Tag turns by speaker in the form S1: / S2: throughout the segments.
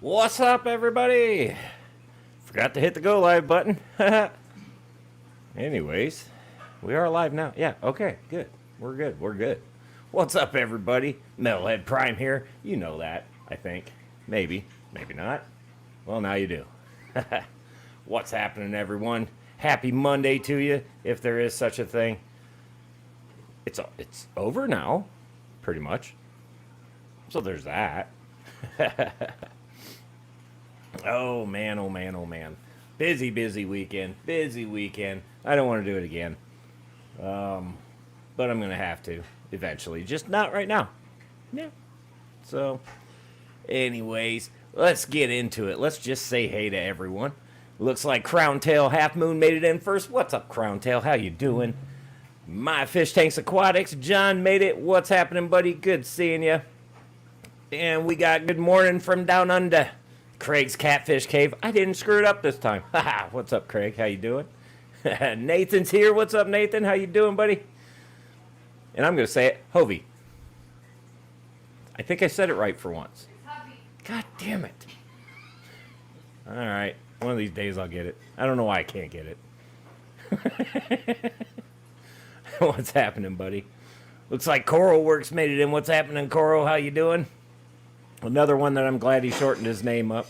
S1: What's up, everybody? Forgot to hit the go live button. Anyways, we are live now. Yeah, okay, good. We're good. We're good. What's up, everybody? Metalhead Prime here. You know that, I think. Maybe. Maybe not. Well, now you do. What's happening, everyone? Happy Monday to you, if there is such a thing. It's over now, pretty much. So there's that. Oh man, oh man, oh man. Busy weekend. Busy weekend. I don't want to do it again. But I'm going to have to eventually. Just not right now. Yeah. So, anyways, let's get into it. Let's just say hey to everyone. Looks like Crown Tail Half Moon made it in first. What's up, Crown Tail? How you doing? My Fish Tanks Aquatics. John made it. What's happening, buddy? Good seeing you. And we got good morning from down under. Craig's Catfish Cave. I didn't screw it up this time. Haha. What's up, Craig? How you doing? Nathan's here. What's up, Nathan? How you doing, buddy? And I'm going to say it. Hovey. I think I said it right for once. God damn it. All right. One of these days I'll get it. I don't know why I can't get it. What's happening, buddy? Looks like Coral Works made it in. What's happening, Coral? How you doing? Another one that I'm glad he shortened his name up.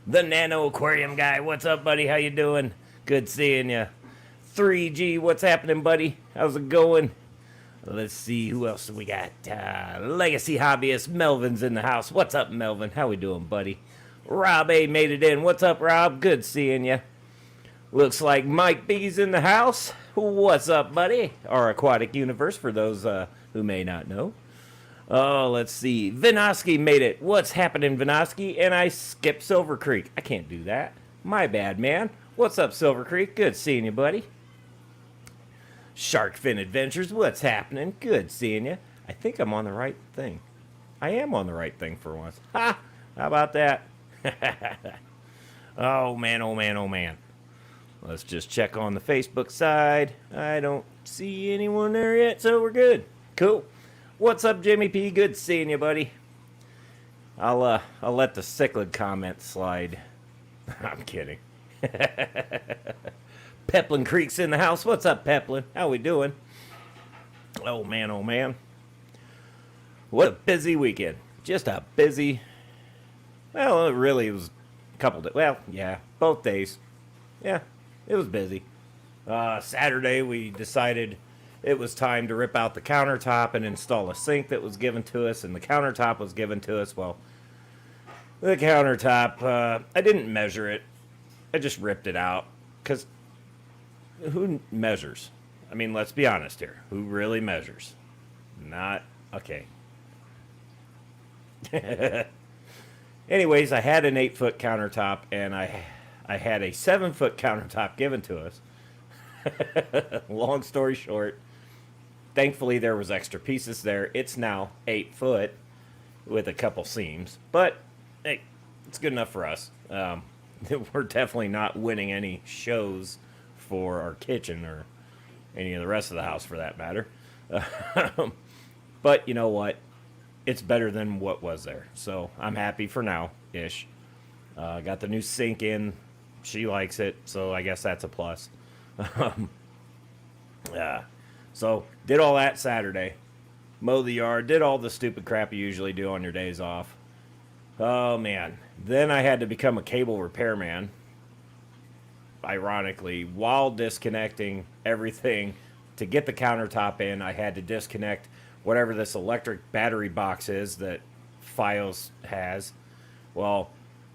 S1: The Nano Aquarium guy. What's up, buddy? How you doing? Good seeing you. 3G, what's happening, buddy? How's it going? Let's see, who else do we got? Legacy Hobbyist Melvin's in the house. What's up, Melvin? How we doing, buddy? Rob A made it in. What's up, Rob? Good seeing you. Looks like Mike B's in the house. What's up, buddy? Our aquatic universe, for those who may not know. Oh, let's see. Vinosky made it. What's happening, Vinosky? And I skipped Silver Creek. I can't do that. My bad, man. What's up, Silver Creek? Good seeing you, buddy. Sharkfin Adventures. What's happening? Good seeing you. I think I'm on the right thing. I am on the right thing for once. Ha! How about that? Oh, man, oh, man, oh, man. Let's just check on the Facebook side. I don't see anyone there yet, so we're good. Cool. What's up, Jimmy P? Good seeing you, buddy. I'll let the cichlid comment slide. I'm kidding. Peplin Creek's in the house. What's up, Peplin? How we doing? Oh, man, oh, man. What a busy weekend. Just a busy... Well, it really was a couple days. Well, yeah, both days. Yeah, it was busy. Saturday, we decided it was time to rip out the countertop and install a sink that was given to us, and the countertop was given to us. Well, the countertop, I didn't measure it. I just ripped it out, because who measures? I mean, let's be honest here. Who really measures? Not, okay. Anyways, I had an 8-foot countertop, and I had a 7-foot countertop given to us. Long story short, thankfully there was extra pieces there. It's now 8 foot with a couple seams, but hey, it's good enough for us. We're definitely not winning any shows for our kitchen or any of the rest of the house for that matter. But you know what? It's better than what was there. So I'm happy for now-ish. Got the new sink in. She likes it, so I guess that's a plus. Yeah. So did all that Saturday. Mow the yard. Did all the stupid crap you usually do on your days off. Oh, man. Then I had to become a cable repairman. Ironically, while disconnecting everything to get the countertop in, I had to disconnect whatever this electric battery box is that Fios has. Well,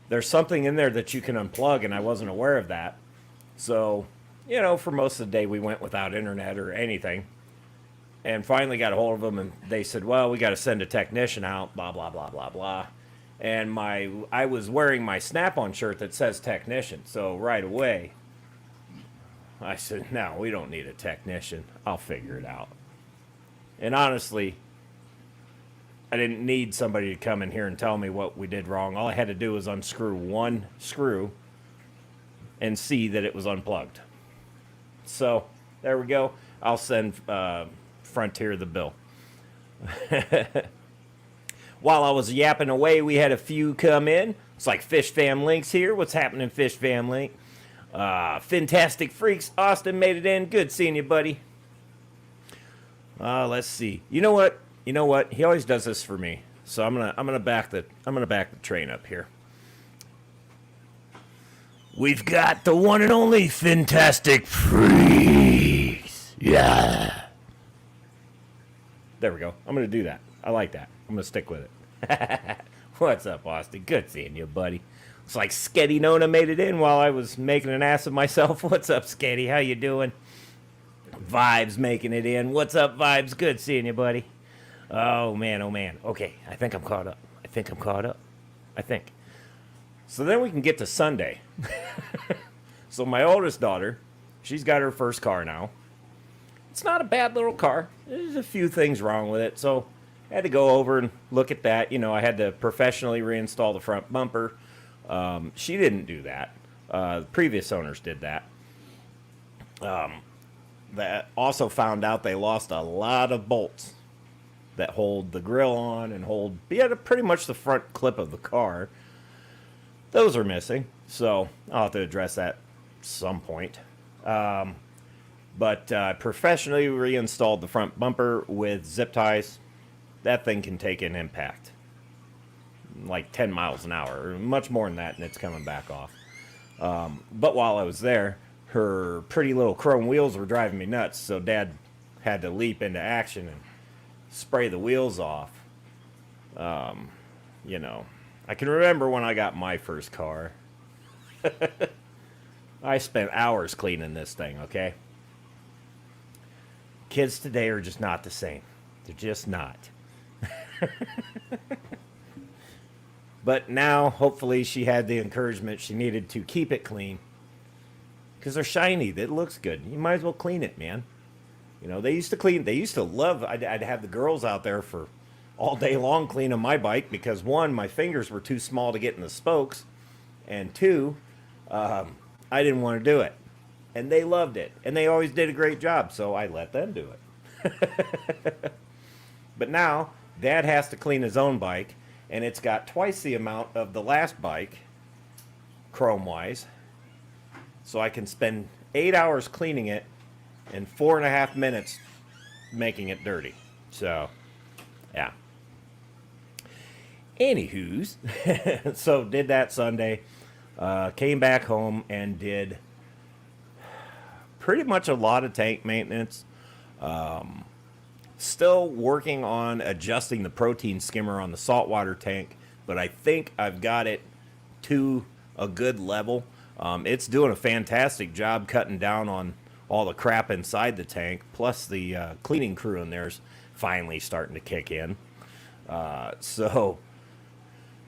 S1: there's something in there that you can unplug, and I wasn't aware of that. So, you know, for most of the day, we went without internet or anything. And finally got a hold of them, and they said, well, we got to send a technician out, blah, blah, blah, blah, blah. And I was wearing my Snap-on shirt that says technician. So right away, I said, no, we don't need a technician. I'll figure it out. And honestly, I didn't need somebody to come in here and tell me what we did wrong. All I had to do was unscrew one screw and see that it was unplugged. So there we go. I'll send Frontier the bill. While I was yapping away, we had a few come in. It's like Fish Fam Links here. What's happening, Fish Fam Link? Fantastic Freaks. Austin made it in. Good seeing you, buddy. Let's see. You know what? He always does this for me. So I'm gonna back the train up here. We've got the one and only Fantastic Freaks. Yeah. There we go. I'm gonna do that. I like that. I'm gonna stick with it. What's up, Austin? Good seeing you, buddy. It's like Sketty Nona made it in while I was making an ass of myself. What's up, Sketty? How you doing? Vibes making it in. What's up, Vibes? Good seeing you, buddy. Oh, man, oh, man. Okay, I think I'm caught up. I think. So then we can get to Sunday. So my oldest daughter, she's got her first car now. It's not a bad little car. There's a few things wrong with it, so I had to go over and look at that. You know, I had to professionally reinstall the front bumper. She didn't do that. The previous owners did that. That also found out they lost a lot of bolts that hold the grill on and hold pretty much the front clip of the car. Those are missing, so I'll have to address that at some point. But professionally reinstalled the front bumper with zip ties. That thing can take an impact. Like 10 miles an hour, or much more than that, and it's coming back off. But while I was there, her pretty little chrome wheels were driving me nuts, so Dad had to leap into action and spray the wheels off. You know, I can remember when I got my first car. I spent hours cleaning this thing, okay? Kids today are just not the same. They're just not. But now, hopefully, she had the encouragement she needed to keep it clean. Because they're shiny. It looks good. You might as well clean it, man. You know, they used to love, I'd have the girls out there for all day long cleaning my bike because, one, my fingers were too small to get in the spokes. And two, I didn't want to do it. And they loved it. And they always did a great job, so I let them do it. But now, Dad has to clean his own bike. And it's got twice the amount of the last bike, chrome-wise. So I can spend 8 hours cleaning it and 4.5 minutes making it dirty. So, yeah. Anywho's, so did that Sunday. Came back home and did pretty much a lot of tank maintenance. Still working on adjusting the protein skimmer on the saltwater tank, but I think I've got it to a good level. It's doing a fantastic job cutting down on all the crap inside the tank, plus the cleaning crew in there's finally starting to kick in. So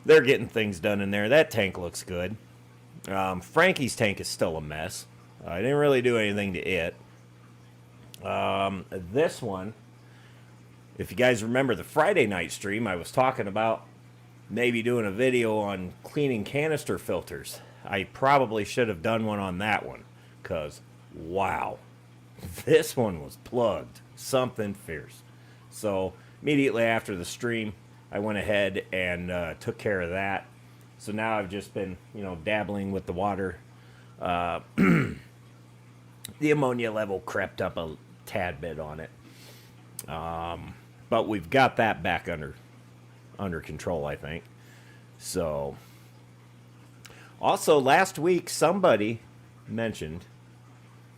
S1: they're getting things done in there. That tank looks good. Frankie's tank is still a mess. I didn't really do anything to it. This one, if you guys remember the Friday night stream, I was talking about maybe doing a video on cleaning canister filters. I probably should have done one on that one, because, wow, this one was plugged. Something fierce. So, immediately after the stream, I went ahead and took care of that. So now I've just been, dabbling with the water. The ammonia level crept up a tad bit on it. But we've got that back under control, I think. So, also last week somebody mentioned,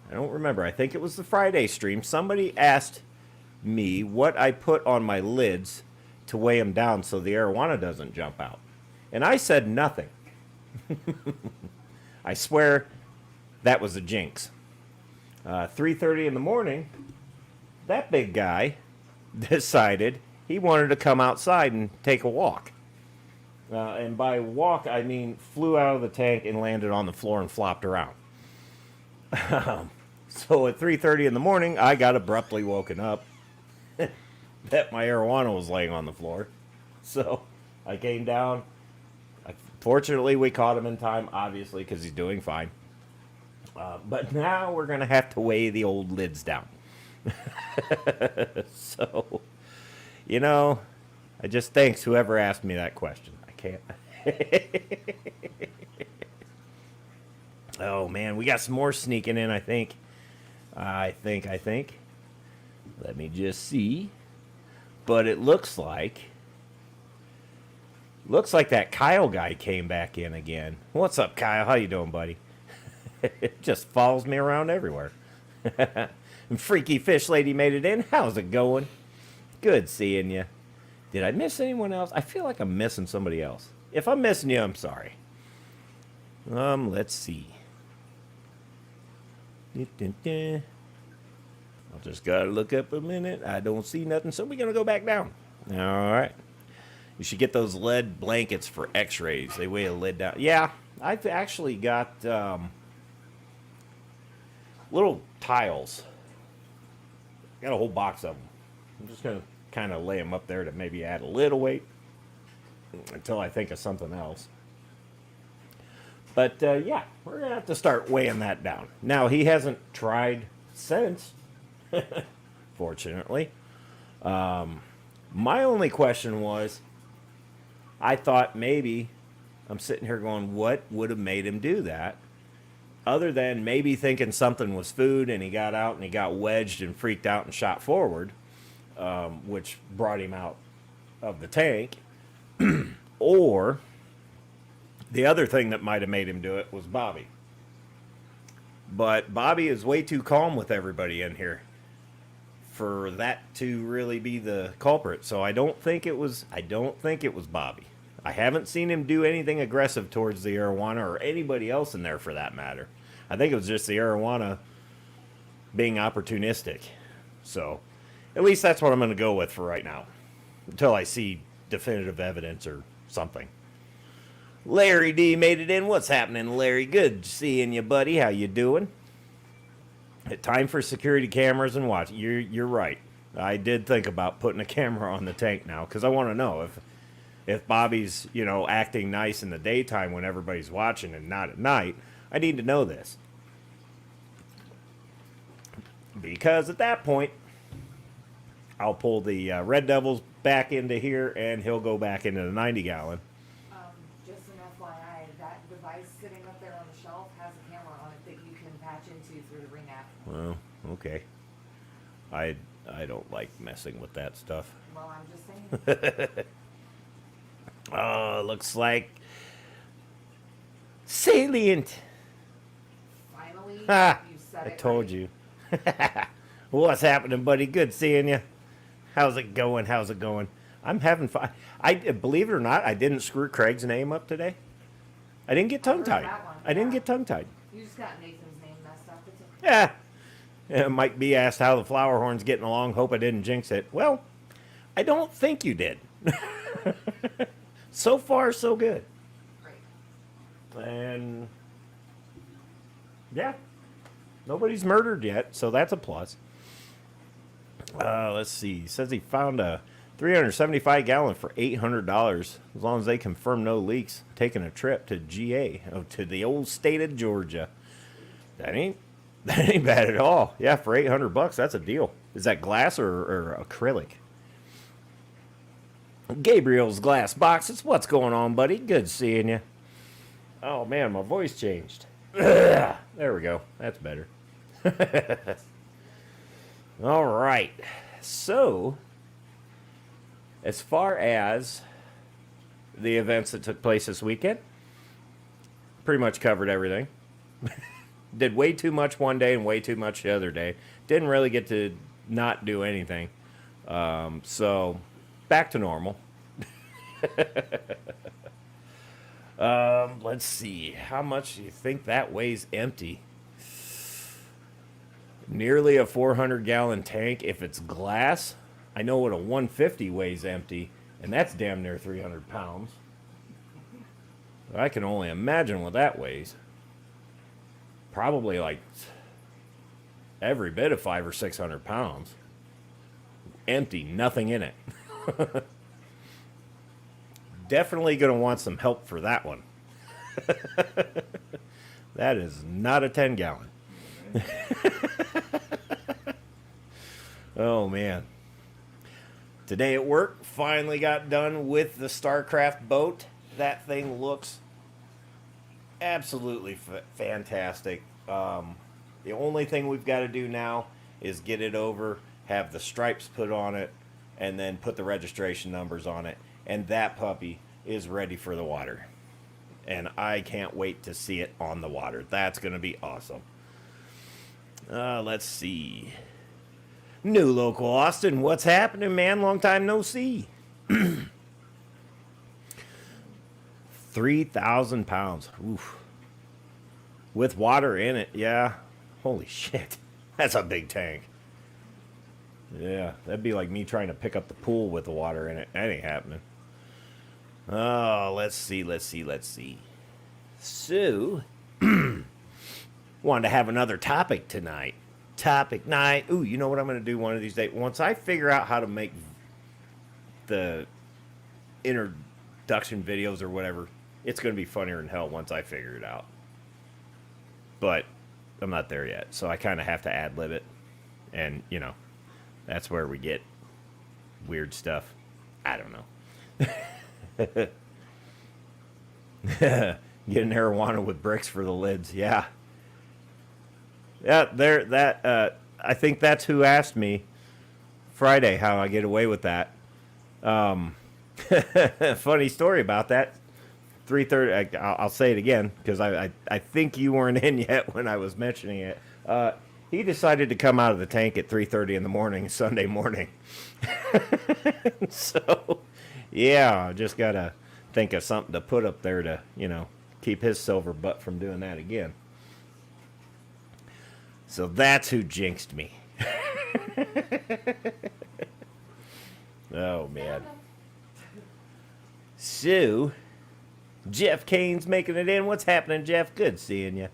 S1: I don't remember, I think it was the Friday stream, somebody asked me what I put on my lids to weigh them down so the arowana doesn't jump out. And I said nothing. I swear that was a jinx. 3:30 in the morning, that big guy decided he wanted to come outside and take a walk. And by walk, I mean flew out of the tank and landed on the floor and flopped around. So at 3:30 in the morning, I got abruptly woken up that my arowana was laying on the floor. So I came down. Fortunately, we caught him in time, obviously, because he's doing fine. But now we're going to have to weigh the old lids down. So, I just thanks whoever asked me that question. I can't. Oh, man. We got some more sneaking in, I think. I think. Let me just see. But it looks like that Kyle guy came back in again. What's up, Kyle? How you doing, buddy? It just follows me around everywhere. And Freaky Fish Lady made it in. How's it going? Good seeing you. Did I miss anyone else? I feel like I'm missing somebody else. If I'm missing you, I'm sorry. Let's see. I just gotta look up a minute. I don't see nothing, so we're gonna go back down. All right. You should get those lead blankets for x-rays. They weigh a lid down. Yeah, I've actually got little tiles. Got a whole box of them. I'm just gonna kind of lay them up there to maybe add a little weight until I think of something else. But yeah, we're gonna have to start weighing that down. Now, he hasn't tried since, fortunately. My only question was, I thought maybe, I'm sitting here going, what would have made him do that? Other than maybe thinking something was food and he got out and he got wedged and freaked out and shot forward, which brought him out of the tank. Or the other thing that might have made him do it was Bobby. But Bobby is way too calm with everybody in here for that to really be the culprit. So I don't think it was Bobby. I haven't seen him do anything aggressive towards the arowana or anybody else in there for that matter. I think it was just the arowana being opportunistic. So at least that's what I'm going to go with for right now, until I see definitive evidence or something. Larry D made it in. What's happening, Larry? Good seeing you, buddy. How you doing? Time for security cameras and watch. You're right. I did think about putting a camera on the tank now because I want to know if Bobby's, acting nice in the daytime when everybody's watching and not at night. I need to know this. Because at that point, I'll pull the Red Devils back into here and he'll go back into the 90-gallon.
S2: Just an FYI, that device sitting up there on the shelf has a camera on it that you can patch into through the Ring app.
S1: Well, okay. I don't like messing with that stuff.
S2: Well, I'm just saying.
S1: Oh, looks like salient.
S2: Finally, you said it.
S1: I told
S2: right.
S1: you. What's happening, buddy? Good seeing you. How's it going? I'm having fun. I believe it or not, I didn't screw Craig's name up today. I didn't get tongue-tied. I didn't get tongue-tied.
S2: You just got Nathan's name messed up.
S1: Yeah. It might be asked how the flower horn's getting along. Hope I didn't jinx it. Well, I don't think you did. So far, so good.
S2: Great.
S1: And yeah, nobody's murdered yet, so that's a plus. Let's see. He says he found a 375-gallon for $800, as long as they confirm no leaks. Taking a trip to GA, to the old state of Georgia. That ain't bad at all. Yeah, for $800, that's a deal. Is that glass or acrylic? Gabriel's Glass Boxes. What's going on, buddy? Good seeing you. Oh, man, my voice changed. There we go. That's better. All right. So, as far as the events that took place this weekend, pretty much covered everything. Did way too much one day and way too much the other day. Didn't really get to not do anything. So, back to normal. Let's see. How much do you think that weighs empty? Nearly a 400-gallon tank. If it's glass, I know what a 150 weighs empty, and that's damn near 300 pounds. I can only imagine what that weighs. Probably like every bit of 500 or 600 pounds. Empty, nothing in it. Definitely going to want some help for that one. That is not a 10-gallon. Oh, man. Today at work, finally got done with the StarCraft boat. That thing looks absolutely fantastic. The only thing we've got to do now is get it over, have the stripes put on it, and then put the registration numbers on it. And that puppy is ready for the water. And I can't wait to see it on the water. That's going to be awesome. Let's see. New local Austin, what's happening, man? Long time no see. 3,000 pounds. Oof. With water in it, yeah. Holy shit. That's a big tank. Yeah, that'd be like me trying to pick up the pool with the water in it. That ain't happening. Oh, let's see. So, wanted to have another topic tonight. Topic night. Ooh, you know what I'm going to do one of these days? Once I figure out how to make the introduction videos or whatever, it's going to be funnier than hell once I figure it out. But I'm not there yet, so I kind of have to ad-lib it. And, you know, that's where we get weird stuff. I don't know. Getting marijuana with bricks for the lids, yeah. Yeah, I think that's who asked me Friday how I get away with that. Funny story about that. 3:30. I'll say it again because I think you weren't in yet when I was mentioning it. He decided to come out of the tank at 3:30 in the morning, Sunday morning. So, yeah, I just gotta think of something to put up there to, you know, keep his silver butt from doing that again. So that's who jinxed me. Oh, man. So, Jeff Kane's making it in. What's happening, Jeff? Good seeing you.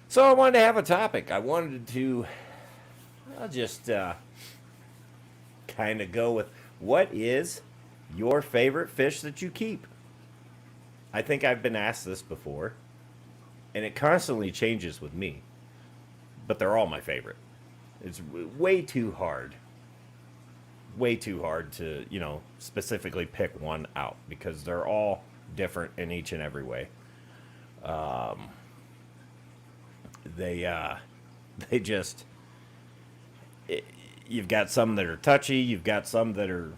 S1: So I wanted to have a topic. I wanted to just kind of go with what is your favorite fish that you keep? I think I've been asked this before, and it constantly changes with me. But they're all my favorite. It's way too hard. Way too hard to, you know, specifically pick one out because they're all different in each and every way. They just, you've got some that are touchy, you've got some that are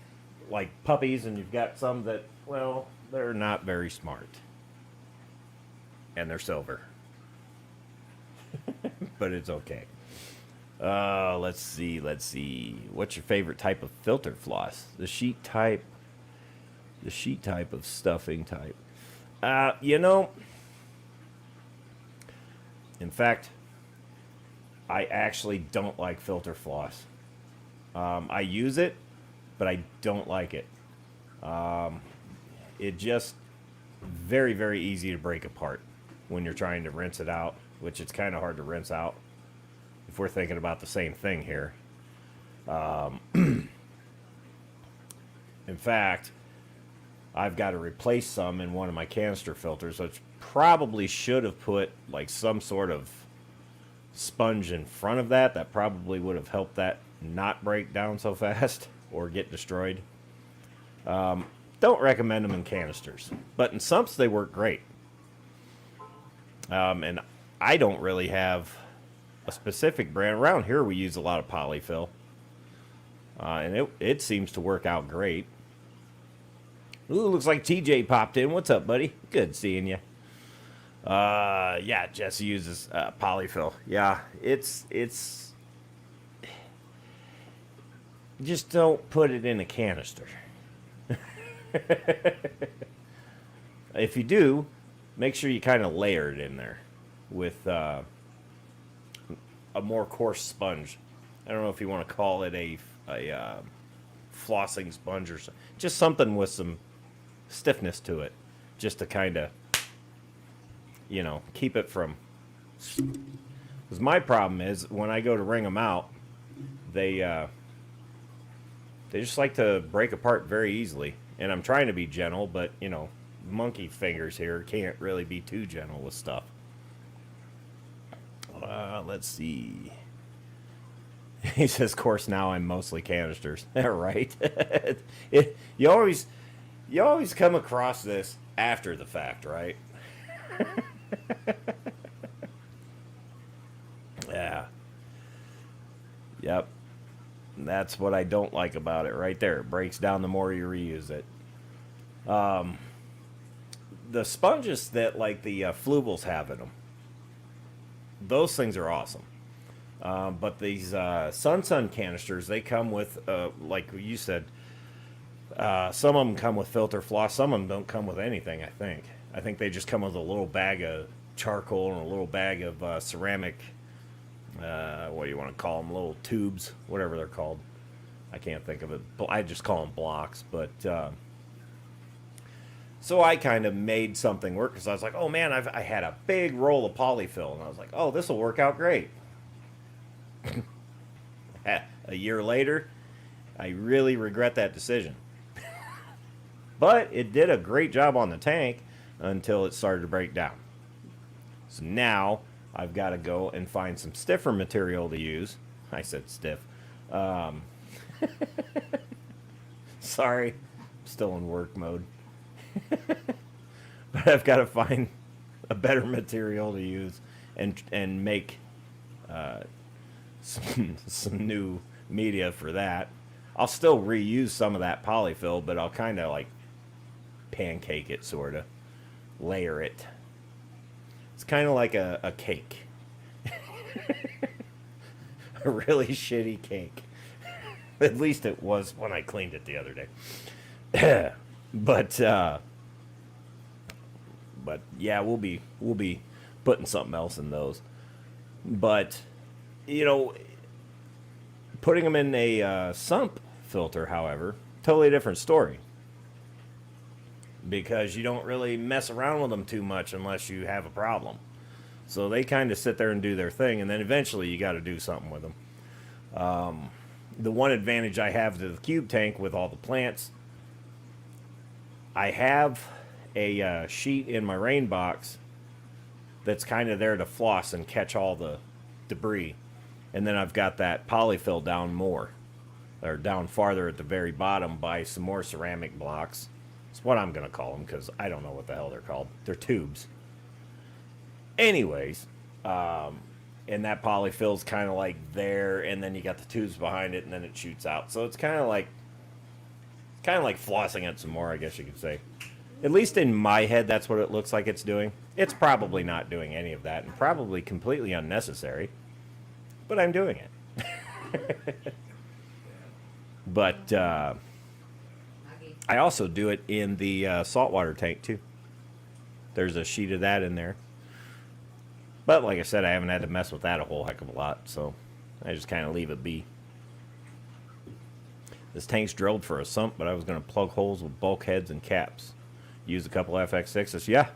S1: like puppies, and you've got some that, well, they're not very smart. And they're silver. But it's okay. Let's see. What's your favorite type of filter floss? The sheet type of stuffing type. You know, in fact, I actually don't like filter floss. I use it, but I don't like it. It just very, very easy to break apart when you're trying to rinse it out, which it's kind of hard to rinse out if we're thinking about the same thing here. In fact, I've got to replace some in one of my canister filters, which probably should have put like some sort of sponge in front of that. That probably would have helped that not break down so fast or get destroyed. Don't recommend them in canisters, but in sumps they work great. And I don't really have a specific brand. Around here we use a lot of polyfill. And it seems to work out great. Ooh, looks like TJ popped in. What's up, buddy? Good seeing you. Yeah, Jesse uses polyfill. Yeah, it's just don't put it in a canister. If you do, make sure you kind of layer it in there with a more coarse sponge. I don't know if you want to call it a flossing sponge or something. Just something with some stiffness to it, just to kind of, you know, keep it from. Because my problem is when I go to wring them out, they just like to break apart very easily. And I'm trying to be gentle, but you know, monkey fingers here can't really be too gentle with stuff. Let's see. He says, of course, now I'm mostly canisters. Right? You always come across this after the fact, right? Yeah. Yep. That's what I don't like about it right there. It breaks down the more you reuse it. The sponges that like the Flubles have in them, those things are awesome. But these Sun canisters, they come with, like you said, some of them come with filter floss. Some of them don't come with anything, I think. I think they just come with a little bag of charcoal and a little bag of ceramic, what do you want to call them, little tubes, whatever they're called. I can't think of it. I just call them blocks. But so I kind of made something work because I was like, oh man, I had a big roll of polyfill. And I was like, oh, this will work out great. A year later, I really regret that decision. But it did a great job on the tank until it started to break down. So now I've got to go and find some stiffer material to use. I said stiff. Sorry, still in work mode. But I've got to find a better material to use and make some new media for that. I'll still reuse some of that polyfill, but I'll kind of like pancake it, sort of layer it. It's kind of like a cake. A really shitty cake. At least it was when I cleaned it the other day. But yeah, we'll be putting something else in those. But you know, putting them in a sump filter, however, totally different story. Because you don't really mess around with them too much unless you have a problem. So they kind of sit there and do their thing, and then eventually you got to do something with them. The one advantage I have to the cube tank with all the plants, I have a sheet in my rain box that's kind of there to floss and catch all the debris. And then I've got that polyfill down more, or down farther at the very bottom by some more ceramic blocks. It's what I'm going to call them because I don't know what the hell they're called. They're tubes. Anyways, and that polyfill's kind of like there, and then you got the tubes behind it, and then it shoots out. So it's kind of like flossing it some more, I guess you could say. At least in my head, that's what it looks like it's doing. It's probably not doing any of that, and probably completely unnecessary. But I'm doing it. But I also do it in the saltwater tank, too. There's a sheet of that in there. But like I said, I haven't had to mess with that a whole heck of a lot, so I just kind of leave it be. This tank's drilled for a sump, but I was going to plug holes with bulkheads and caps. Use a couple FX6s. Yeah,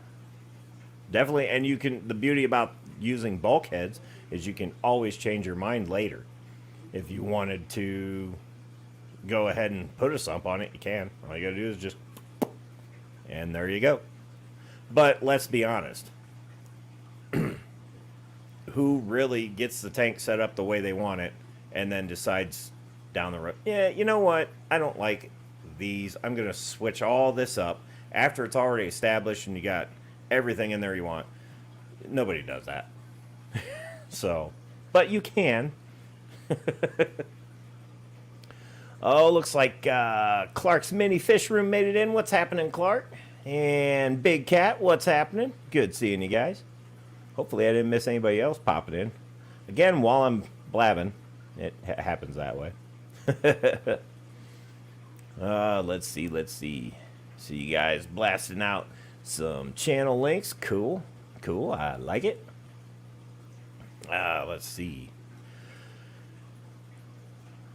S1: definitely. And you can, the beauty about using bulkheads is you can always change your mind later. If you wanted to go ahead and put a sump on it, you can. All you got to do is just, and there you go. But let's be honest. Who really gets the tank set up the way they want it and then decides down the road, yeah, you know what? I don't like these. I'm going to switch all this up after it's already established and you got everything in there you want. Nobody does that. So, but you can. Oh, looks like Clark's mini fish room made it in. What's happening, Clark? And Big Cat, what's happening? Good seeing you guys. Hopefully I didn't miss anybody else popping in. Again, while I'm blabbing, it happens that way. Let's see. See you guys blasting out some channel links. Cool. I like it. Let's see.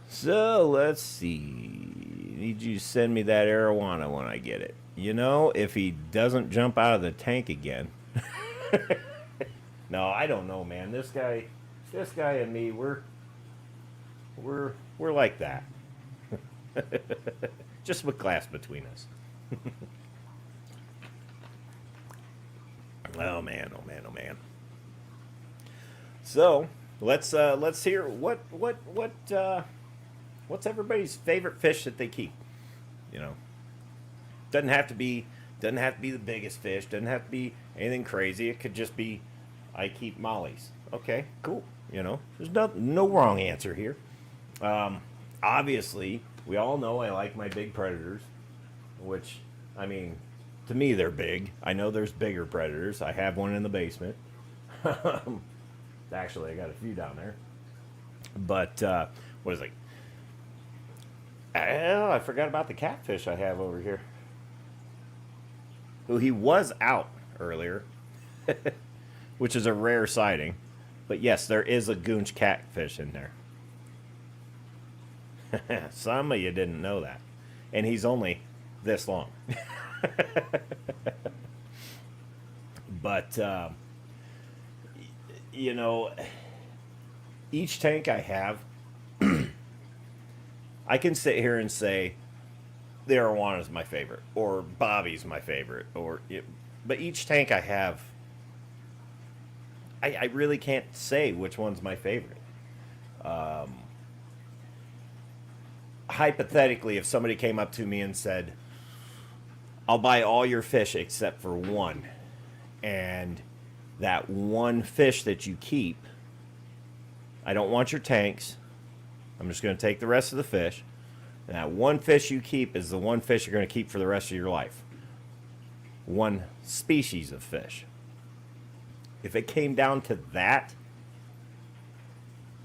S1: So, let's see. Need you to send me that arowana when I get it. You know, if he doesn't jump out of the tank again. No, I don't know, man. This guy and me, we're like that. Just with glass between us. Oh man. So, let's hear what's everybody's favorite fish that they keep. You know, doesn't have to be the biggest fish. Doesn't have to be anything crazy. It could just be, I keep mollies. Okay, cool. You know, there's no wrong answer here. Obviously, we all know I like my big predators, which, I mean, to me they're big. I know there's bigger predators. I have one in the basement. Actually, I got a few down there. But what is it? I forgot about the catfish I have over here. Who he was out earlier, which is a rare sighting. But yes, there is a goonch catfish in there. Some of you didn't know that. And he's only this long. But, you know, each tank I have, I can sit here and say the arowana's my favorite, or Bobby's my favorite, but each tank I have, I really can't say which one's my favorite. Hypothetically, if somebody came up to me and said, I'll buy all your fish except for one, and that one fish that you keep, I don't want your tanks, I'm just going to take the rest of the fish, and that one fish you keep is the one fish you're going to keep for the rest of your life. One species of fish. If it came down to that,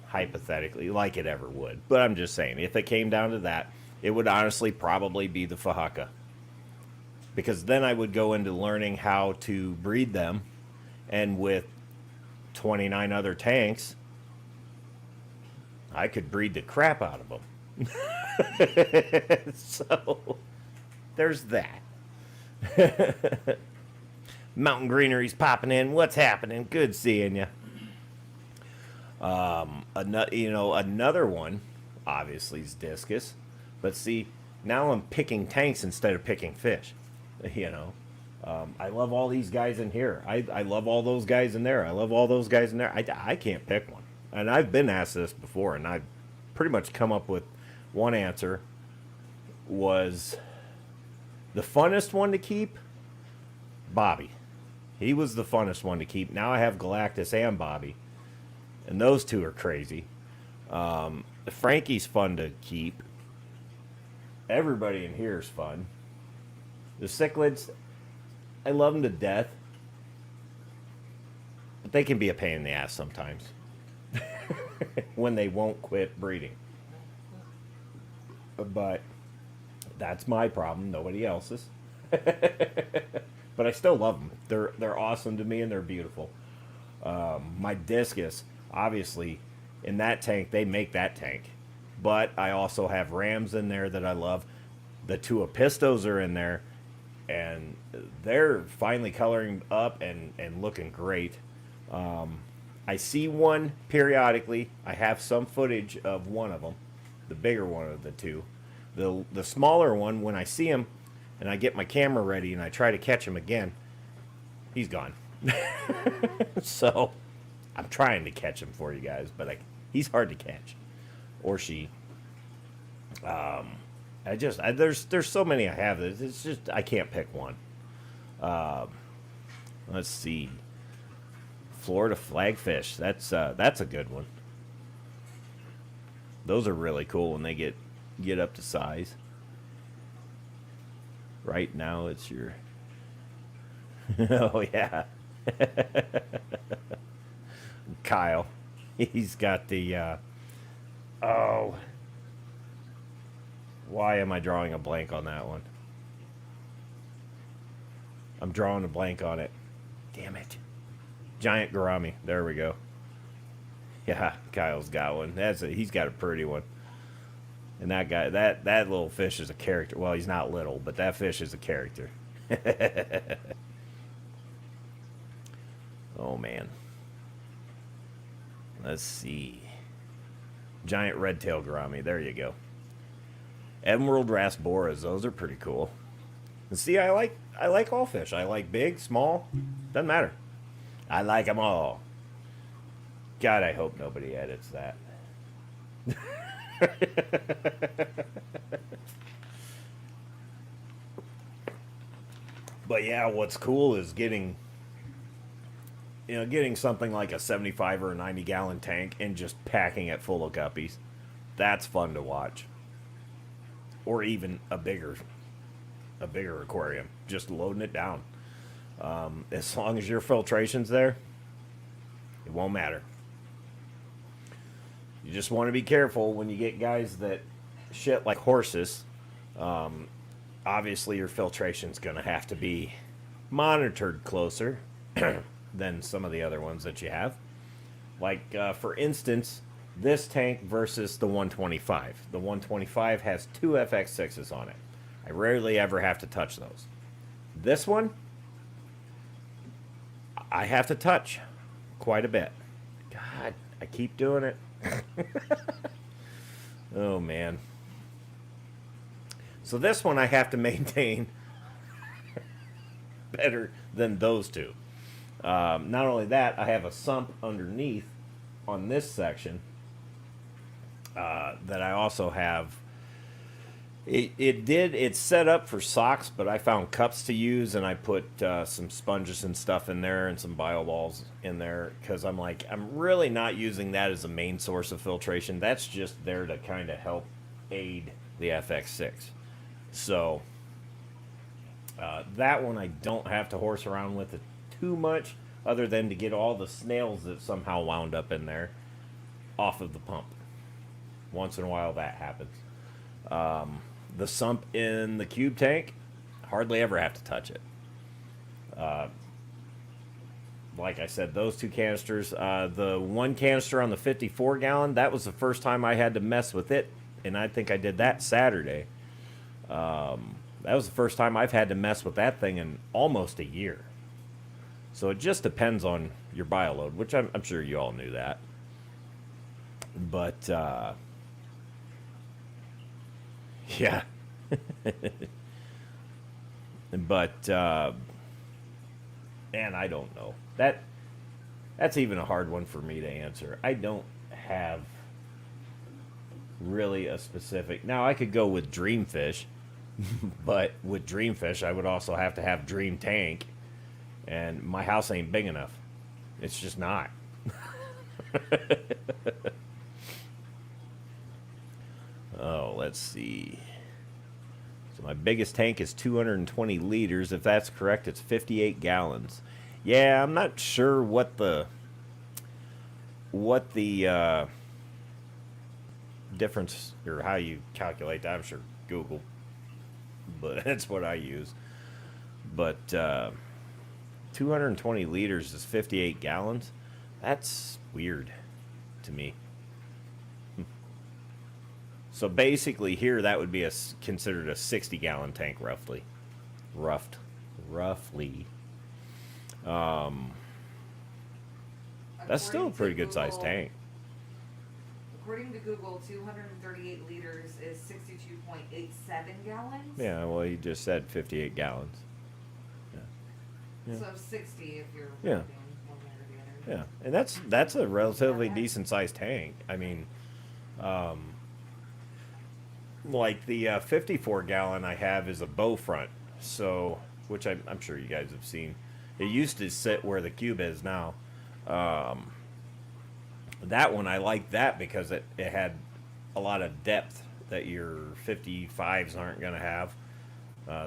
S1: hypothetically, like it ever would, but I'm just saying, if it came down to that, it would honestly probably be the Fahaka. Because then I would go into learning how to breed them, and with 29 other tanks, I could breed the crap out of them. So, there's that. Mountain Greenery's popping in. What's happening? Good seeing you. Another one, obviously, is discus. But see, now I'm picking tanks instead of picking fish. You know, I love all these guys in here. I love all those guys in there. I love all those guys in there. I can't pick one. And I've been asked this before, and I've pretty much come up with one answer. Was the funnest one to keep? Bobby. He was the funnest one to keep. Now I have Galactus and Bobby. And those two are crazy. Frankie's fun to keep. Everybody in here is fun. The cichlids, I love them to death. But they can be a pain in the ass sometimes. When they won't quit breeding. But that's my problem, nobody else's. But I still love them. They're awesome to me, and they're beautiful. My discus, obviously, in that tank, they make that tank. But I also have rams in there that I love. The two Apistos are in there, and they're finally coloring up and looking great. I see one periodically. I have some footage of one of them, the bigger one of the two. The smaller one, when I see him and I get my camera ready and I try to catch him again, he's gone. So I'm trying to catch him for you guys, but he's hard to catch, or she. There's so many I have. It's just I can't pick one. Let's see. Florida flagfish. That's a good one. Those are really cool when they get up to size. Right now it's your oh yeah. Kyle. He's got the oh, why am I drawing a blank on that one? I'm drawing a blank on it. Damn it. Giant gourami. There we go. Yeah, Kyle's got one. He's got a pretty one. And that guy, that little fish is a character. Well, he's not little, but that fish is a character. Oh, man. Let's see. Giant red-tailed gourami. There you go. Emerald rasboras. Those are pretty cool. And see, I like all fish. I like big, small. Doesn't matter. I like them all. God, I hope nobody edits that. But yeah, what's cool is getting something like a 75 or a 90-gallon tank and just packing it full of guppies. That's fun to watch. Or even a bigger aquarium, just loading it down. As long as your filtration's there, it won't matter. You just want to be careful when you get guys that shit like horses. Obviously, your filtration's going to have to be monitored closer than some of the other ones that you have. Like, for instance, this tank versus the 125. The 125 has 2 FX6s on it. I rarely ever have to touch those. This one, I have to touch quite a bit. God, I keep doing it. Oh, man. So this one I have to maintain better than those two. Not only that, I have a sump underneath on this section that I also have. It's set up for socks, but I found cups to use, and I put some sponges and stuff in there and some bio balls in there because I'm really not using that as a main source of filtration. That's just there to kind of help aid the FX6. So that one I don't have to horse around with it too much, other than to get all the snails that somehow wound up in there off of the pump. Once in a while that happens. The sump in the cube tank, hardly ever have to touch it. Like I said, those 2 canisters, the 1 canister on the 54 gallon, that was the first time I had to mess with it, and I think I did that Saturday. That was the first time I've had to mess with that thing in almost a year. So it just depends on your bio load, which I'm sure you all knew that. But, yeah. But, and I don't know. That's even a hard one for me to answer. I don't have really a specific... Now, I could go with Dreamfish, but with Dreamfish, I would also have to have Dream Tank, and my house ain't big enough. It's just not. Oh, let's see. So my biggest tank is 220 liters. If that's correct, it's 58 gallons. Yeah, I'm not sure what the difference or how you calculate that. I'm sure Google, but that's what I use. But 220 liters is 58 gallons. That's weird to me. So basically here that would be considered a 60-gallon tank roughly. Roughly. That's still a pretty good sized tank.
S2: According to Google, 238 liters is 62.87 gallons.
S1: Yeah, well, you just said 58 gallons. Yeah.
S2: So 60 if you're
S1: Yeah.
S2: one way or the other.
S1: Yeah, and that's a relatively decent sized tank. I mean, like the 54 gallon I have is a bow front, so which I'm sure you guys have seen. It used to sit where the cube is now. That one I like that because it had a lot of depth that your 55s aren't going to have.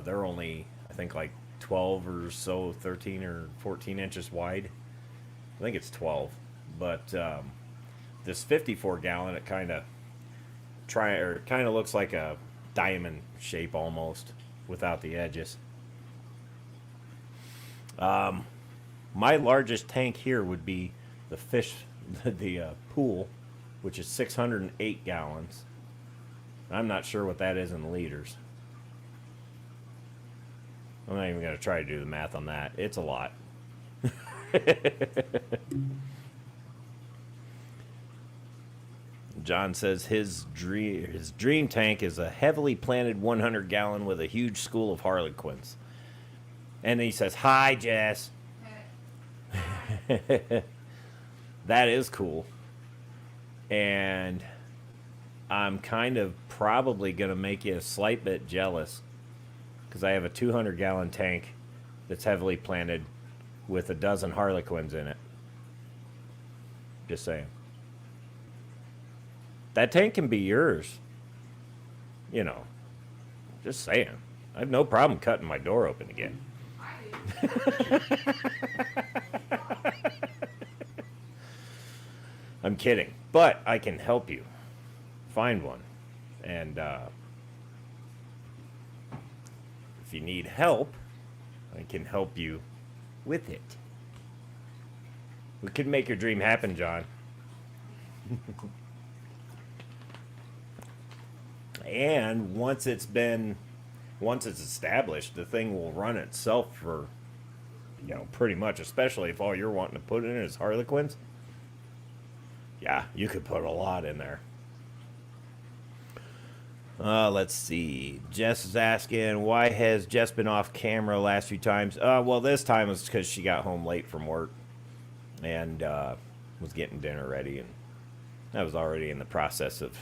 S1: They're only, I think, like 12 or so, 13 or 14 inches wide. I think it's 12. But this 54 gallon, it kind of looks like a diamond shape almost without the edges. My largest tank here would be the pool, which is 608 gallons. I'm not sure what that is in liters. I'm not even going to try to do the math on that. It's a lot. John says his dream tank is a heavily planted 100 gallon with a huge school of harlequins. And he says, "Hi, Jess." that is cool. And I'm kind of probably going to make you a slight bit jealous because I have a 200-gallon tank that's heavily planted with a dozen Harlequins in it. Just saying. That tank can be yours. You know, just saying. I have no problem cutting my door open again. I'm kidding. But I can help you find one. And if you need help, I can help you with it. We could make your dream happen, John. And once it's established, the thing will run itself for, pretty much, especially if all you're wanting to put in is Harlequins. Yeah, you could put a lot in there. Let's see. Jess is asking, why has Jess been off camera last few times? Well, this time was because she got home late from work and was getting dinner ready, and I was already in the process of,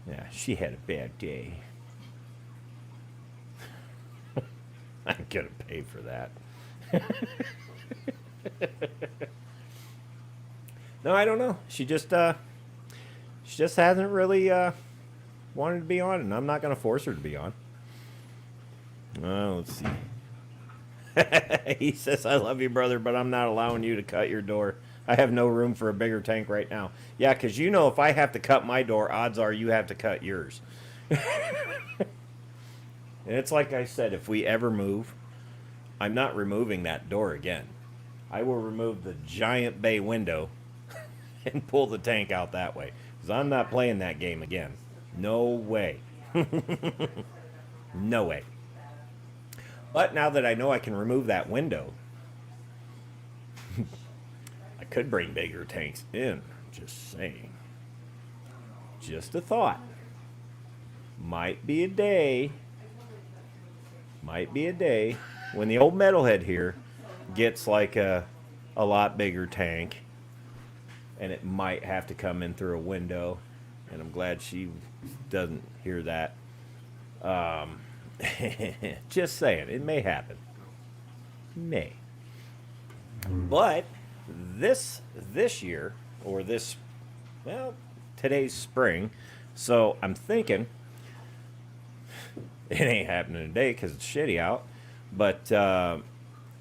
S1: Yeah, she had a bad day. I'm gonna pay for that. No, I don't know. She just hasn't really wanted to be on, and I'm not gonna force her to be on. Let's see. He says, I love you, brother, but I'm not allowing you to cut your door. I have no room for a bigger tank right now. Yeah, because if I have to cut my door, odds are you have to cut yours. And it's like I said, if we ever move, I'm not removing that door again. I will remove the giant bay window and pull the tank out that way. Because I'm not playing that game again. No way. No way. But now that I know I can remove that window, I could bring bigger tanks in. Just saying. Just a thought. Might be a day when the old metalhead here gets like a lot bigger tank, and it might have to come in through a window, and I'm glad she doesn't hear that. Just saying, it may happen. May. But this year, or today's spring, so I'm thinking, it ain't happening today because it's shitty out, but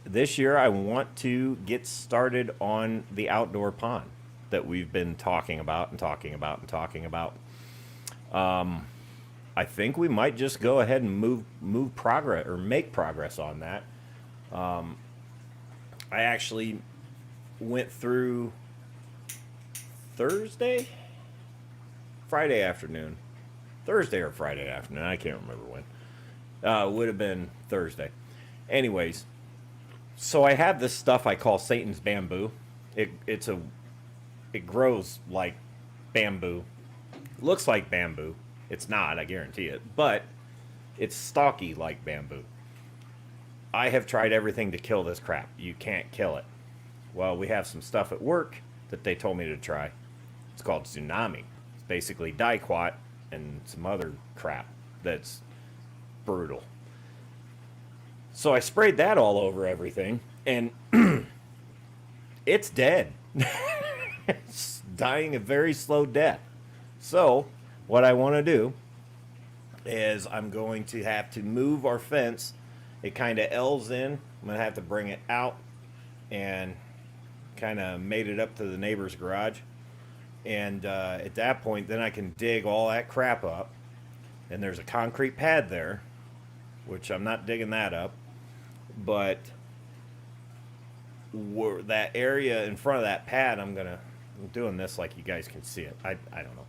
S1: this year I want to get started on the outdoor pond that we've been talking about. I think we might just go ahead and make progress on that. I actually went through Thursday or Friday afternoon, I can't remember when. It would have been Thursday. Anyways, so I have this stuff I call Satan's bamboo. It grows like bamboo. Looks like bamboo. It's not, I guarantee it. But it's stocky like bamboo. I have tried everything to kill this crap. You can't kill it. Well, we have some stuff at work that they told me to try. It's called Tsunami. It's basically dicot and some other crap that's brutal. So I sprayed that all over everything, and it's dead. It's dying a very slow death. So what I want to do is I'm going to have to move our fence. It kind of L's in. I'm going to have to bring it out and kind of made it up to the neighbor's garage. And at that point, then I can dig all that crap up. And there's a concrete pad there, which I'm not digging that up. But that area in front of that pad, I'm doing this like you guys can see it. I don't know.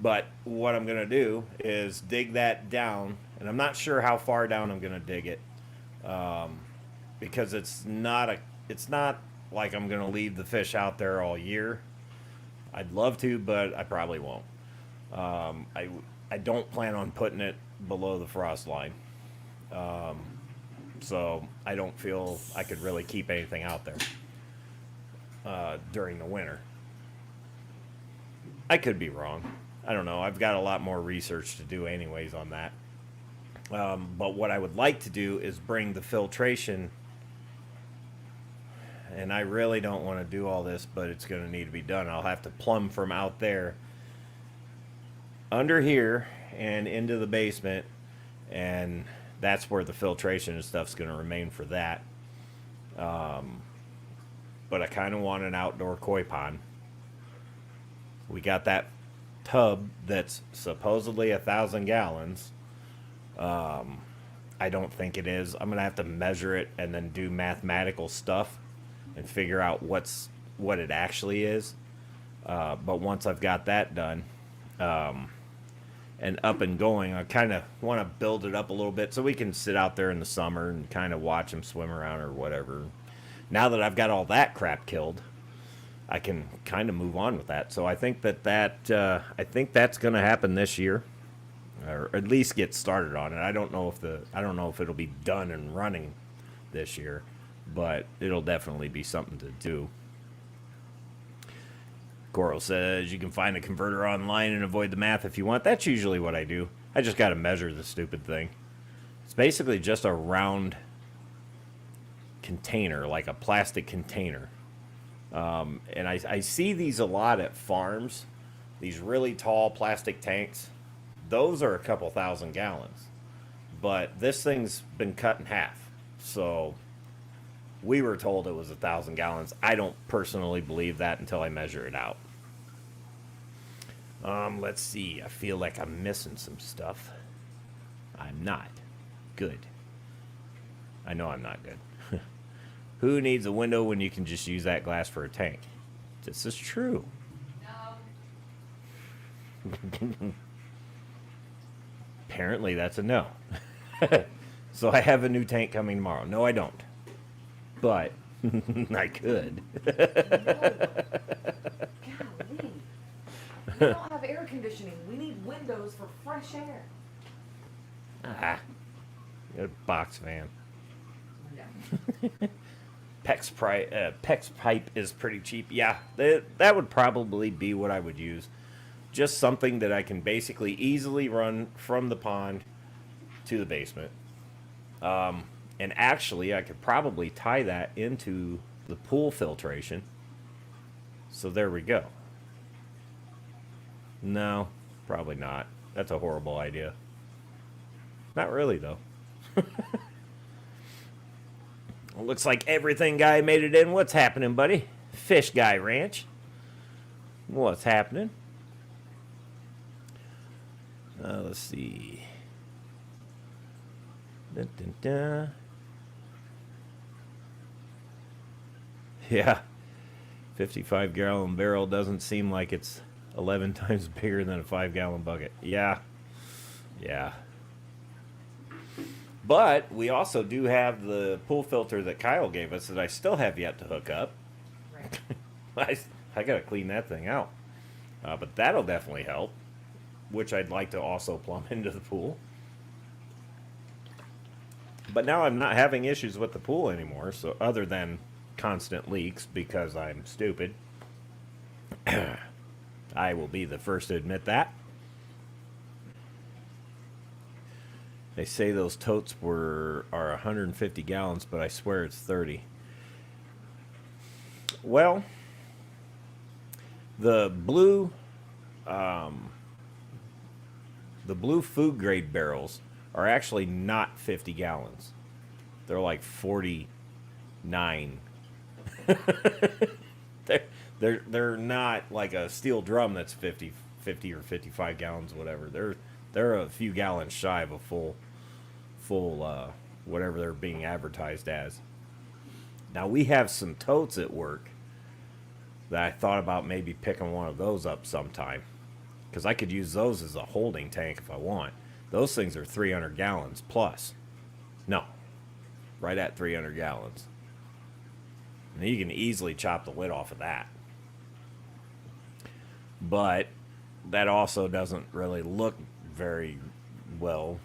S1: But what I'm going to do is dig that down. And I'm not sure how far down I'm going to dig it. Because it's not like I'm going to leave the fish out there all year. I'd love to, but I probably won't. I don't plan on putting it below the frost line. So I don't feel I could really keep anything out there. during the winter. I could be wrong. I don't know. I've got a lot more research to do anyways on that. But what I would like to do is bring the filtration, and I really don't want to do all this, but it's going to need to be done. I'll have to plumb from out there under here and into the basement, and that's where the filtration and stuff's going to remain for that. But I kind of want an outdoor koi pond. We got that tub that's supposedly 1,000 gallons. I don't think it is. I'm gonna have to measure it and then do mathematical stuff and figure out what it actually is. But once I've got that done and up and going, I kind of want to build it up a little bit so we can sit out there in the summer and kind of watch them swim around or whatever. Now that I've got all that crap killed, I can kind of move on with that. So I think that's going to happen this year, or at least get started on it. I don't know if it'll be done and running this year, but it'll definitely be something to do. Coral says you can find a converter online and avoid the math if you want. That's usually what I do. I just got to measure the stupid thing. It's basically just a round container, like a plastic container. And I see these a lot at farms, these really tall plastic tanks. Those are a couple 1,000 gallons. But this thing's been cut in half. So we were told it was 1,000 gallons. I don't personally believe that until I measure it out. Let's see. I feel like I'm missing some stuff. I'm not. Good. I know I'm not good. Who needs a window when you can just use that glass for a tank? This is true.
S2: No.
S1: Apparently that's a no. So I have a new tank coming tomorrow. No, I don't. But I could.
S2: Golly. We don't have air conditioning. We need windows for fresh air.
S1: Ah. A box fan.
S2: Yeah.
S1: PEX pipe is pretty cheap. Yeah, that would probably be what I would use. Just something that I can basically easily run from the pond to the basement. And actually, I could probably tie that into the pool filtration. So there we go. No, probably not. That's a horrible idea. Not really, though. Well, looks like everything guy made it in. What's happening, buddy? Fish Guy Ranch. What's happening? Let's see. Dun, dun, dun. Yeah. 55-gallon barrel doesn't seem like it's 11 times bigger than a 5-gallon bucket. Yeah. Yeah. But we also do have the pool filter that Kyle gave us that I still have yet to hook up.
S2: Right.
S1: I got to clean that thing out. But that'll definitely help, which I'd like to also plumb into the pool. But now I'm not having issues with the pool anymore, so other than constant leaks because I'm stupid. I will be the first to admit that. They say those totes are 150 gallons, but I swear it's 30. Well, the blue food grade barrels are actually not 50 gallons. They're like 49. They're not like a steel drum that's 50 or 55 gallons, whatever. They're a few gallons shy of a full whatever they're being advertised as. Now we have some totes at work that I thought about maybe picking one of those up sometime, because I could use those as a holding tank if I want. Those things are 300 gallons plus. No, right at 300 gallons. And you can easily chop the lid off of that. But that also doesn't really look very well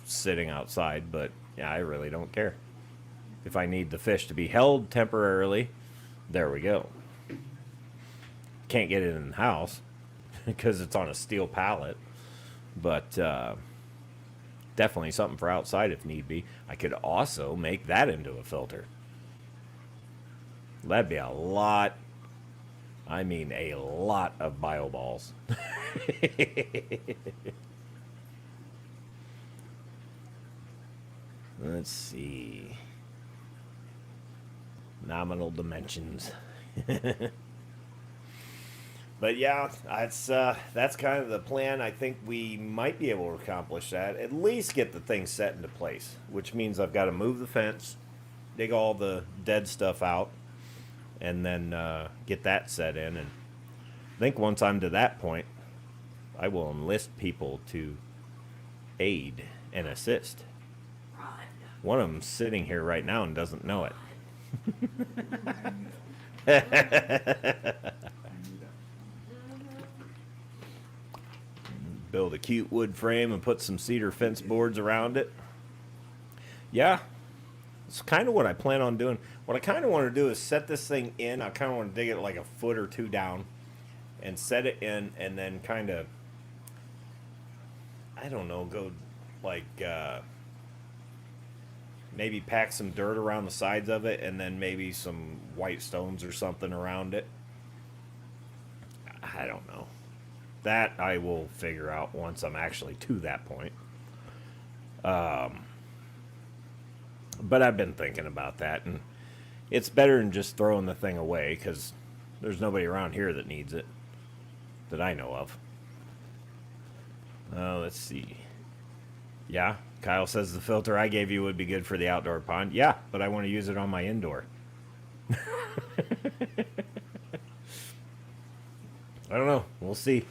S1: sitting outside, but yeah, I really don't care. If I need the fish to be held temporarily, There we go. Can't get it in the house because it's on a steel pallet. But definitely something for outside if need be. I could also make that into a filter. That'd be a lot. I mean, a lot of bio balls. Let's see. Nominal dimensions. But yeah, that's kind of the plan. I think we might be able to accomplish that. At least get the thing set into place, which means I've got to move the fence, dig all the dead stuff out, and then get that set in. And I think once I'm to that point, I will enlist people to aid and assist. One of them's sitting here right now and doesn't know it. Build a cute wood frame and put some cedar fence boards around it. Yeah, it's kind of what I plan on doing. What I kind of want to do is set this thing in. I kind of want to dig it like a foot or two down and set it in, and then kind of, I don't know, go like maybe pack some dirt around the sides of it, and then maybe some white stones or something around it. I don't know. That I will figure out once I'm actually to that point. But I've been thinking about that, and it's better than just throwing the thing away, because there's nobody around here that needs it, that I know of. Let's see. Yeah, Kyle says the filter I gave you would be good for the outdoor pond. Yeah, but I want to use it on my indoor. I don't know. We'll see.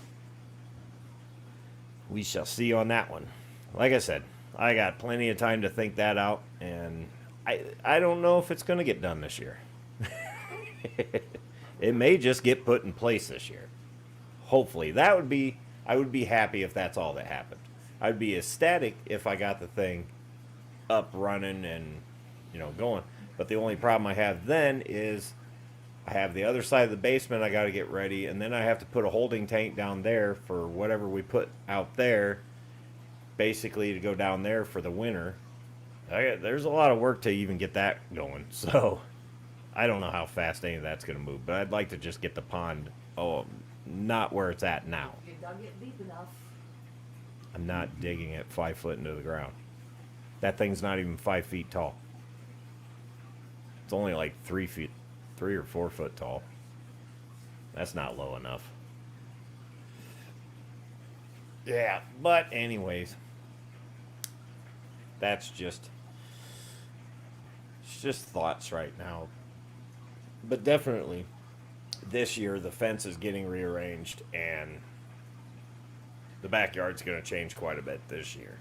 S1: We shall see on that one. Like I said, I got plenty of time to think that out, and I don't know if it's going to get done this year. It may just get put in place this year. Hopefully. I would be happy if that's all that happened. I'd be ecstatic if I got the thing up, running, and, going. But the only problem I have then is I have the other side of the basement I got to get ready, and then I have to put a holding tank down there for whatever we put out there, basically to go down there for the winter. There's a lot of work to even get that going, so I don't know how fast any of that's going to move, but I'd like to just get the pond, not where it's at now.
S2: You dug it deep enough.
S1: I'm not digging it 5 foot into the ground. That thing's not even 5 feet tall. It's only like 3 or 4 foot tall. That's not low enough. Yeah, but anyways, it's just thoughts right now. But definitely this year the fence is getting rearranged, and the backyard's going to change quite a bit this year.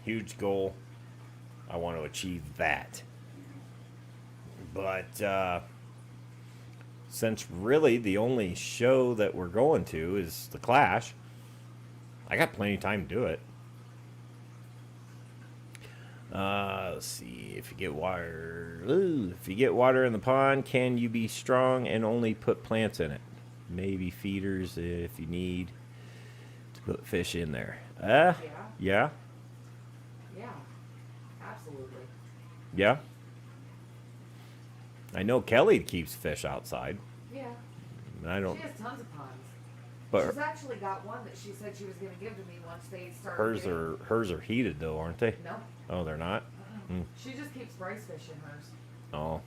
S1: Huge goal. I want to achieve that. But since really the only show that we're going to is the Clash, I got plenty of time to do it. Let's see. If you get water in the pond, can you be strong and only put plants in it? Maybe feeders if you need to put fish in there. Yeah.
S2: Yeah, absolutely.
S1: Yeah. I know Kelly keeps fish outside.
S2: Yeah.
S1: I don't.
S2: She has tons of ponds.
S1: But
S2: she's actually got one that she said she was going to give to me once they started.
S1: Hers are heated though, aren't they?
S2: No.
S1: Oh, they're not.
S2: She just keeps rice fish in hers.
S1: Oh.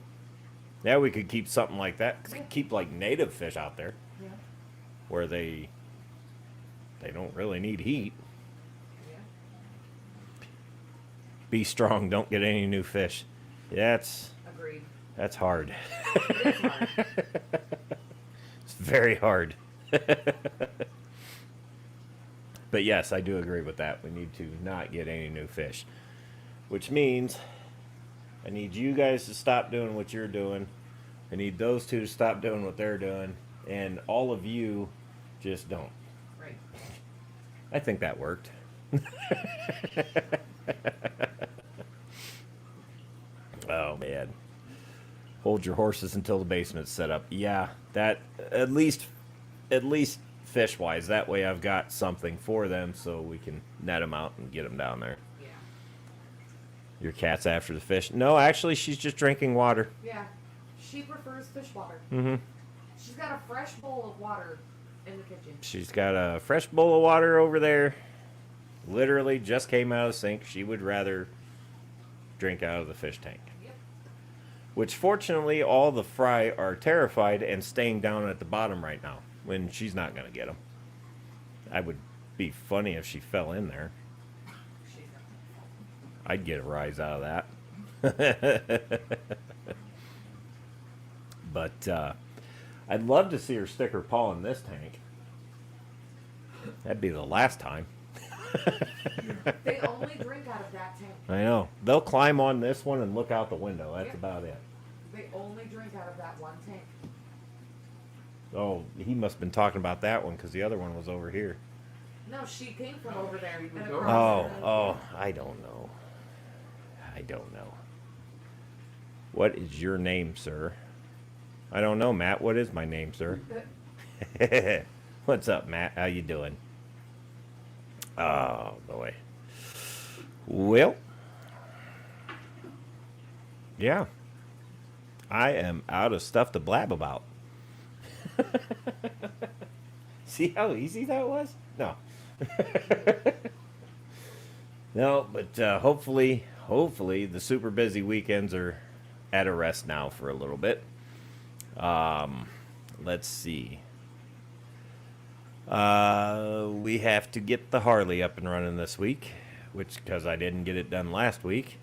S1: Yeah, we could keep something like that.
S2: Yeah.
S1: Keep like native fish out there,
S2: Yeah.
S1: where they don't really need heat.
S2: Yeah.
S1: Be strong. Don't get any new fish. Yeah,
S2: Agreed.
S1: that's hard.
S2: It is hard.
S1: It's very hard. But yes, I do agree with that. We need to not get any new fish, which means I need you guys to stop doing what you're doing. I need those two to stop doing what they're doing, and all of you just don't.
S2: Right.
S1: I think that worked. Oh man. Hold your horses until the basement's set up. Yeah, that at least fish wise. That way I've got something for them so we can net them out and get them down there.
S2: Yeah.
S1: Your cat's after the fish? No, actually, she's just drinking water.
S2: Yeah. She prefers fish water.
S1: Mm-hmm.
S2: She's got a fresh bowl of water in the kitchen.
S1: She's got a fresh bowl of water over there. Literally just came out of the sink. She would rather drink out of the fish tank.
S2: Yep.
S1: Which, fortunately, all the fry are terrified and staying down at the bottom right now. When she's not going to get them. I would be funny if she fell in there.
S2: She's not.
S1: I'd get a rise out of that. But I'd love to see her stick her paw in this tank. That'd be the last time.
S2: They only drink out of that tank.
S1: I know. They'll climb on this one and look out the window. That's about it.
S2: They only drink out of that one tank.
S1: Oh, he must have been talking about that one because the other one was over here.
S2: No, she came from over there. And
S1: Oh,
S2: across
S1: oh, I don't know. I don't know. What is your name, sir? I don't know, Matt. What is my name, sir? What's up, Matt? How you doing? Oh, boy. Well, yeah. I am out of stuff to blab about. See how easy that was? No. No, but hopefully the super busy weekends are at a rest now for a little bit. Let's see. We have to get the Harley up and running this week, which because I didn't get it done last week.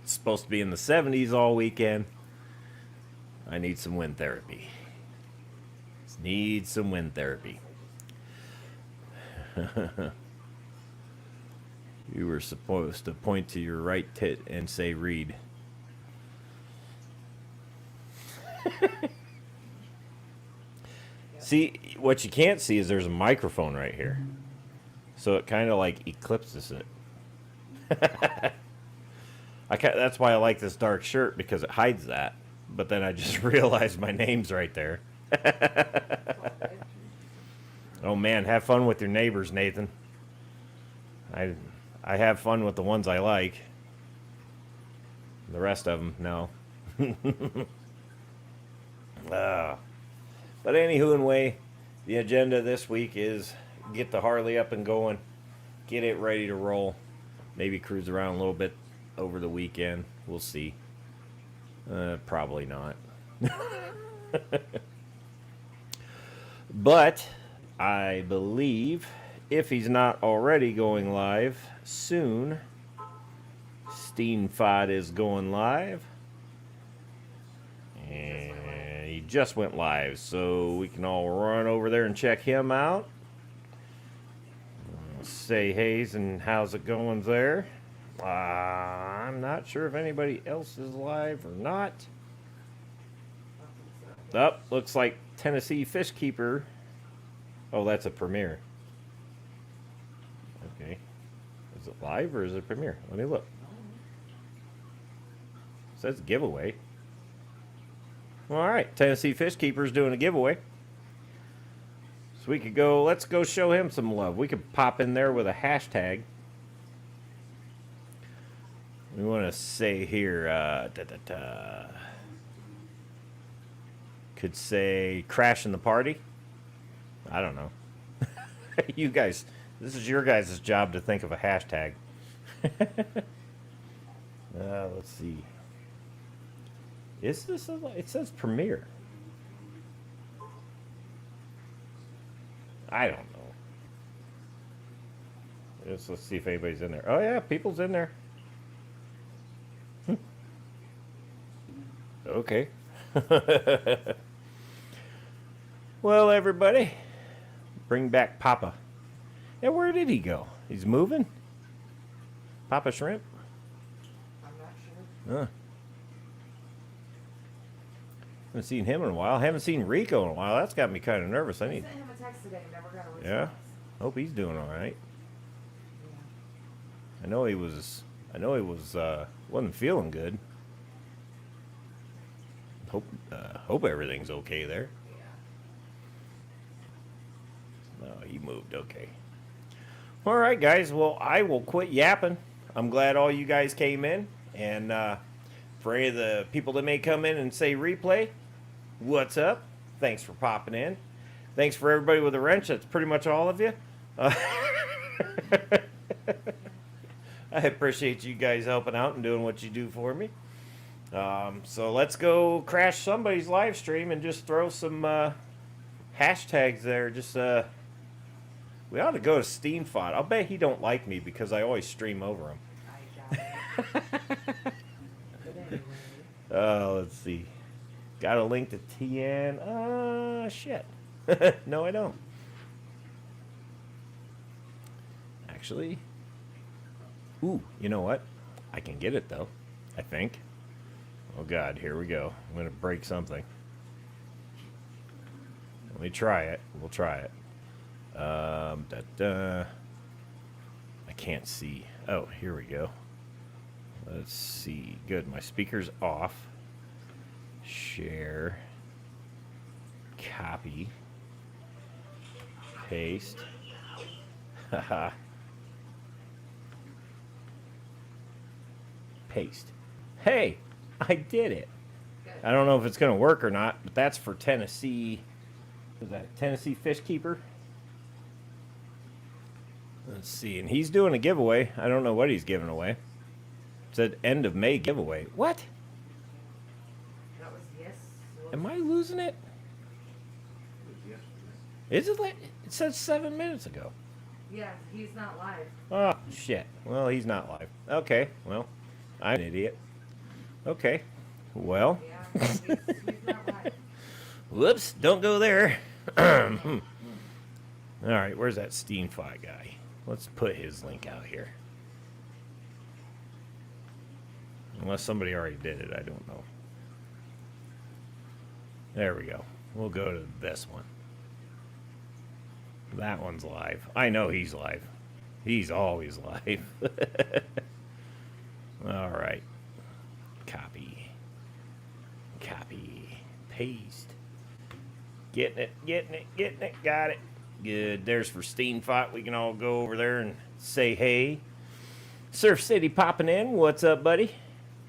S1: It's supposed to be in the 70s all weekend. I need some wind therapy. Need some wind therapy. You were supposed to point to your right tit and say read. See, what you can't see is there's a microphone right here. So it kind of like eclipses it. That's why I like this dark shirt, because it hides that. But then I just realized my name's right there. Oh man, have fun with your neighbors, Nathan. I have fun with the ones I like. The rest of them, no. But anywho, anyway, the agenda this week is get the Harley up and going, get it ready to roll, maybe cruise around a little bit over the weekend. We'll see. Probably not. But I believe if he's not already going live soon, Steenfod is going live. And he just went live, so we can all run over there and check him out. Say hey's and how's it going there? I'm not sure if anybody else is live or not. Oh, looks like Tennessee Fish Keeper. Oh, that's a premiere. Okay. Is it live or is it premiere? Let me look. It says giveaway. All right, Tennessee Fish Keeper's doing a giveaway. So we could go, let's go show him some love. We could pop in there with a hashtag. We want to say here, could say crash in the party. I don't know. You guys, this is your guys' job to think of a hashtag. Let's see. Is this it says premiere. I don't know. Let's see if anybody's in there. Oh yeah, people's in there. Okay. Well, everybody, bring back Papa. Yeah, where did he go? He's moving? Papa Shrimp?
S2: I'm not sure.
S1: Haven't seen him in a while. Haven't seen Rico in a while. That's got me kind of nervous. I
S2: I
S1: need.
S2: sent him a text today, never got a response.
S1: Yeah. Hope he's doing all right.
S2: Yeah.
S1: I know he was. Wasn't feeling good. Hope everything's okay there.
S2: Yeah.
S1: No, he moved. Okay. All right, guys. Well, I will quit yapping. I'm glad all you guys came in, and for any of the people that may come in and say replay, what's up? Thanks for popping in. Thanks for everybody with a wrench. That's pretty much all of you. I appreciate you guys helping out and doing what you do for me. So let's go crash somebody's live stream and just throw some hashtags there. Just we ought to go to SteamFod. I'll bet he don't like me because I always stream over him.
S2: I doubt it. But anyway.
S1: Let's see. Got a link to TN. Shit. No, I don't. Actually. Ooh, you know what? I can get it, though. I think. Oh, God. Here we go. I'm going to break something. Let me try it. We'll try it. I can't see. Oh, here we go. Let's see. Good. My speaker's off. Share. Copy. Paste. Haha. Paste. Hey, I did it.
S2: Good.
S1: I don't know if it's going to work or not, but that's for Tennessee. Is that Tennessee Fish Keeper? Let's see. And he's doing a giveaway. I don't know what he's giving away. It said end of May giveaway. What?
S2: That was yes.
S1: Am I losing it? Is it like it said 7 minutes ago?
S2: Yeah, he's not live.
S1: Oh, shit. Well, he's not live. Okay, well, I'm an idiot. Okay, well.
S2: Yeah, he's not live.
S1: Whoops, don't go there. All right, where's that SteamFi guy? Let's put his link out here. Unless somebody already did it, I don't know. There we go. We'll go to this one. That one's live. I know he's live. He's always live. All right. Copy. Copy. Paste. Getting it, getting it, getting it. Got it. Good. There's for SteamFi. We can all go over there and say hey. Surf City popping in. What's up, buddy?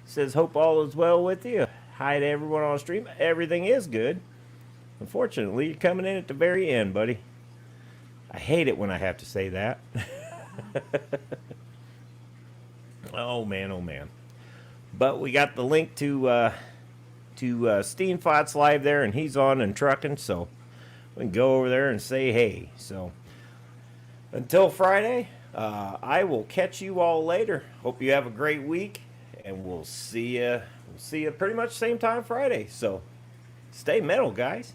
S1: Says, hope all is well with you. Hi to everyone on stream. Everything is good. Unfortunately, you're coming in at the very end, buddy. I hate it when I have to say that. Oh, man, oh, man. But we got the link to SteamFot's live there, and he's on and trucking, so we can go over there and say hey. So until Friday, I will catch you all later. Hope you have a great week, and we'll see you pretty much same time Friday. So stay metal, guys.